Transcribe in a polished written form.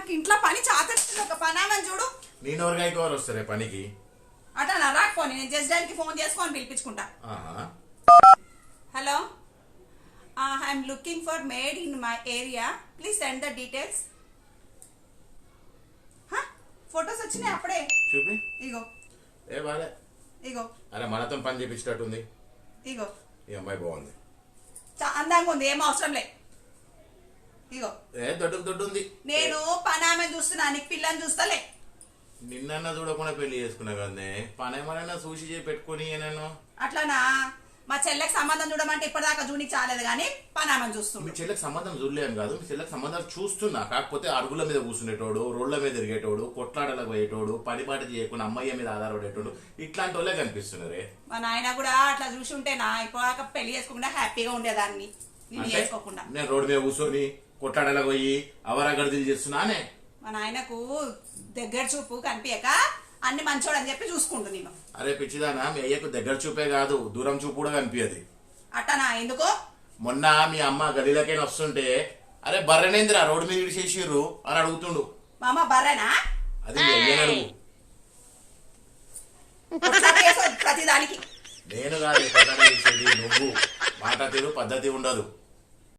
నాకు ఇంట్లో పని చాతస్తుంది. ఒక పనామని చూడు. నేను ఎవరు వస్తారే పనికి? అట్లా నా రాకపోని నేను జస్ట్ డాడీకి ఫోన్ చేసుకొని పిలిపించుకుంటా. Hello, I'm looking for maid in my area, please send the details. Photos వచ్చినాయి అప్పుడే. చూపి. ఇగో ఏ బాలే. ఇగో. అరే మనతో పని చేపించేటట్టుంది. ఇగో ఈ అమ్మాయి బాగుంది, అందంగా ఉంది, ఏం అవసరం లే. ఇగో ఏ దొడ్డు ఉంది. నేను పనామె చూస్తున్నా, నీకు పిల్లని చూస్తలే. నిన్న చూడకుండా పెళ్లి చేసుకున్నా కదనే, పని ఏమైనా చూసి పెట్టుకుని నేను. అట్లానా? మా చెల్లెకి సంబంధం చూడమంటే ఇప్పటిదాకా జూనికి చాలేదు కానీ పనామని చూస్తున్నా. మీ చెల్లెకి సంబంధం చూడలేను కాదు, మీ చెల్లెకి సంబంధాలు చూస్తున్నా. కాకపోతే అరుగుల మీద కూర్చునేటోడు, రోడ్ల మీద తిరిగేటోడు, కొట్లాడలకు పోయేటోడు, పనిపాటి చేయకుండా అమ్మయ్య మీద ఆధారపడేటోడు, ఇట్లాంటి వాళ్ళే కనిపిస్తున్నారే. మా నాయన కూడా అట్లా చూసి ఉంటే నా ఇప్పటిదాకా పెళ్లి చేసుకోకుండా హ్యాపీగా ఉండేదాన్ని. నేను చేసుకోకుండా నేను రోడ్డు మీద కూర్చొని కొట్లాడలకు పోయి అవరాగడిదలు చేస్తున్నానే. మా నాయనకు దగ్గర చూపు కనిపించక అన్ని మంచోడు అని చెప్పి చూసుకుంటు నేను. అరే పిచ్చిదానా, మీ అయ్యకు దగ్గర చూపే కాదు దూరం చూపు కూడా కనిపించదు. అట్టనా? ఎందుకో మొన్న మీ అమ్మ గదిలోకైనా వస్తుంటే అరే బర్రెనేంద్రా రోడ్డు మీద విడిచేసిర్రు అని అడుగుతుండు. మా అమ్మ బర్రెనా? అది మీ అయ్యని అడుగు. ప్రతిదానికి నేను కాదు చేసేది, నువ్వు మాట తీరు పద్ధతి ఉండదు.